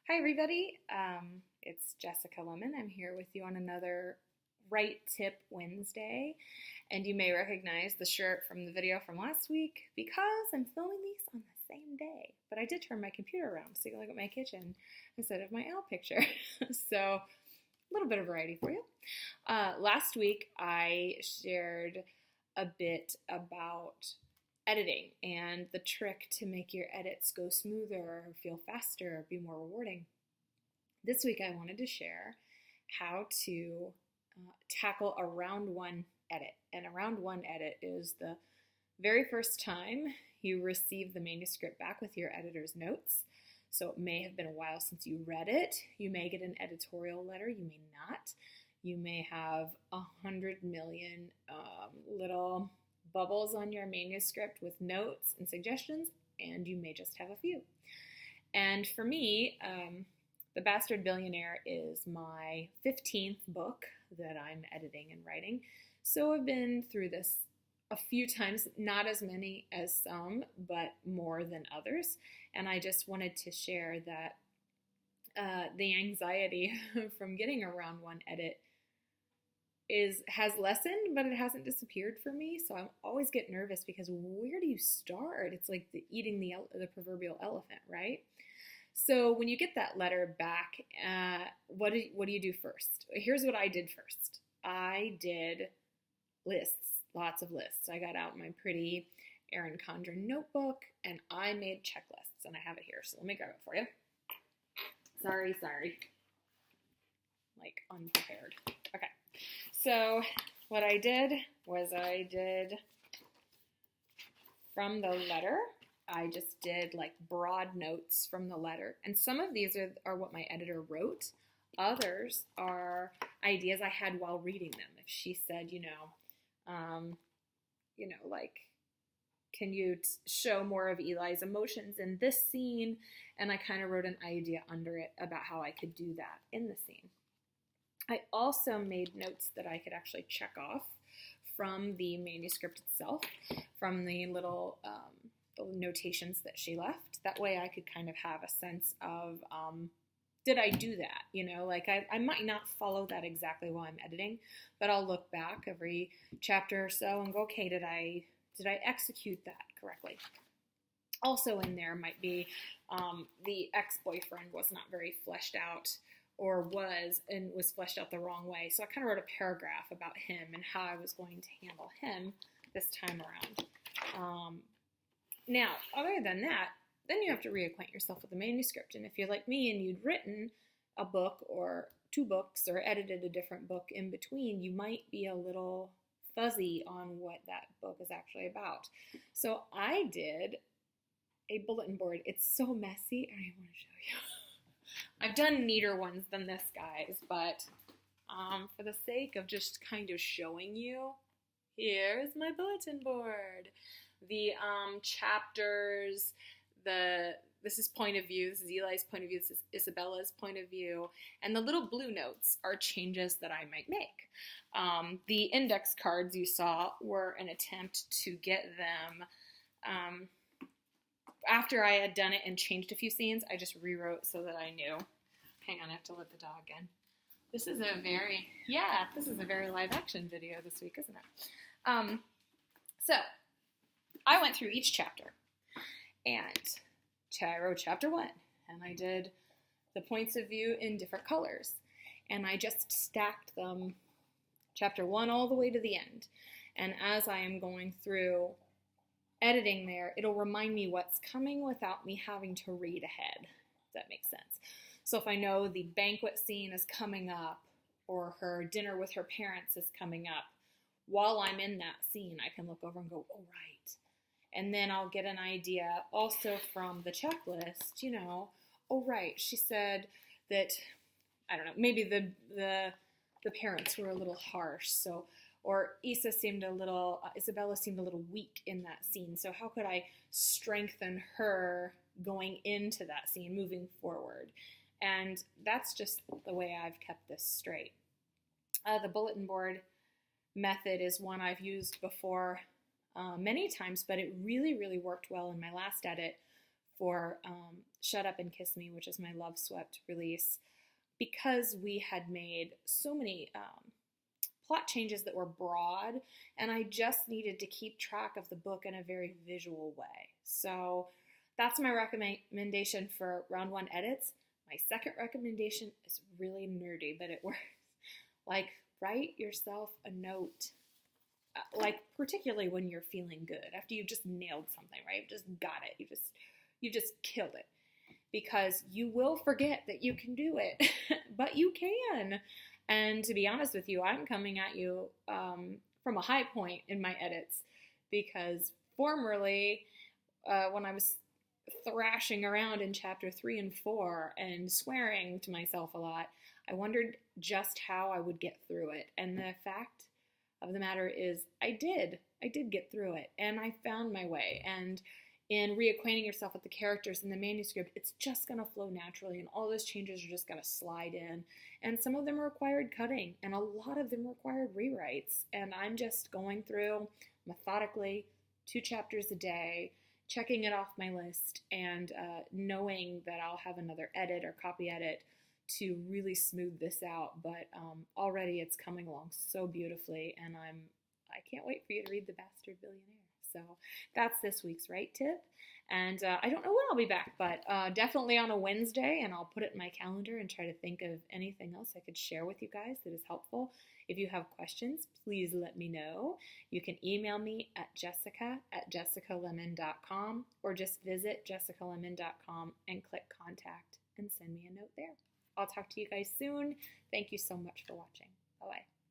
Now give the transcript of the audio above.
Hi, everybody. It's Jessica Lemmon. I'm here with you on another Right Tip Wednesday. And you may recognize the shirt from the video from last week because I'm filming these on the same day. But I did turn my computer around so you can look at my kitchen instead of my owl picture. So, a little bit of variety for you. Last week, I shared a bit about editing and the trick to make your edits go smoother or feel faster or be more rewarding. This week I wanted to share how to tackle a round one edit. And a round one edit is the very first time you receive the manuscript back with your editor's notes. So it may have been a while since you read it. You may get an editorial letter, you may not. You may have 100 million little bubbles on your manuscript with notes and suggestions, and you may just have a few. And for me, The Bastard Billionaire is my 15th book that I'm editing and writing. So I've been through this a few times, not as many as some, but more than others. And I just wanted to share that the anxiety from getting a round one edit has lessened, but it hasn't disappeared for me. So I always get nervous because where do you start? It's like eating the proverbial elephant, right? So when you get that letter back, what do you do first? Here's what I did first. I did lists, lots of lists. I got out my pretty Erin Condren notebook and I made checklists, and I have it here. So let me grab it for you. Sorry. Like unprepared. Okay. So what I did was from the letter, I just did like broad notes from the letter. And some of these are what my editor wrote. Others are ideas I had while reading them. If she said, like, can you show more of Eli's emotions in this scene? And I kind of wrote an idea under it about how I could do that in the scene. I also made notes that I could actually check off from the manuscript itself, from the little notations that she left. That way I could kind of have a sense of, did I do that? I might not follow that exactly while I'm editing, but I'll look back every chapter or so and go, okay, did I execute that correctly? Also in there might be the ex-boyfriend was not very fleshed out, or was fleshed out the wrong way. So I kind of wrote a paragraph about him and how I was going to handle him this time around. Now, other than that, then you have to reacquaint yourself with the manuscript. And if you're like me and you'd written a book or two books or edited a different book in between, you might be a little fuzzy on what that book is actually about. So I did a bulletin board. It's so messy. I don't even want to show you. I've done neater ones than this, guys, but for the sake of just kind of showing you, here's my bulletin board. The chapters, this is point of view, this is Eli's point of view, this is Isabella's point of view, and the little blue notes are changes that I might make. The index cards you saw were an attempt to get them after I had done it and changed a few scenes. I just rewrote so that I knew. Hang on, I have to let the dog in. This is a very live action video this week, isn't it? So I went through each chapter and I wrote chapter 1 and I did the points of view in different colors and I just stacked them, chapter 1 all the way to the end. And as I am going through editing there, it'll remind me what's coming without me having to read ahead, if that makes sense. So if I know the banquet scene is coming up or her dinner with her parents is coming up, while I'm in that scene, I can look over and go, oh, right. And then I'll get an idea also from the checklist, oh, right, she said that, I don't know, maybe the parents were a little harsh, so, or Isabella seemed a little weak in that scene. So how could I strengthen her going into that scene, moving forward? And that's just the way I've kept this straight. The bulletin board method is one I've used before many times, but it really, really worked well in my last edit for Shut Up and Kiss Me, which is my Love Swept release, because we had made so many plot changes that were broad, and I just needed to keep track of the book in a very visual way. So that's my recommendation for round 1 edits. My second recommendation is really nerdy, but it works. Like, write yourself a note. Like, particularly when you're feeling good, after you've just nailed something, right? You've just got it. You just killed it. Because you will forget that you can do it, but you can. And to be honest with you, I'm coming at you from a high point in my edits, because formerly, when I was thrashing around in chapter 3 and 4 and swearing to myself a lot, I wondered just how I would get through it. And the fact of the matter is I did get through it, and I found my way. And in reacquainting yourself with the characters in the manuscript, it's just going to flow naturally, and all those changes are just going to slide in. And some of them required cutting, and a lot of them required rewrites. And I'm just going through methodically 2 chapters a day, checking it off my list, and knowing that I'll have another edit or copy edit to really smooth this out. But already it's coming along so beautifully, and I can't wait for you to read The Bastard Billionaire. So that's this week's right tip. And I don't know when I'll be back, but definitely on a Wednesday, and I'll put it in my calendar and try to think of anything else I could share with you guys that is helpful. If you have questions, please let me know. You can email me at jessica@jessicalemmon.com, or just visit jessicalemmon.com and click contact and send me a note there. I'll talk to you guys soon. Thank you so much for watching. Bye-bye.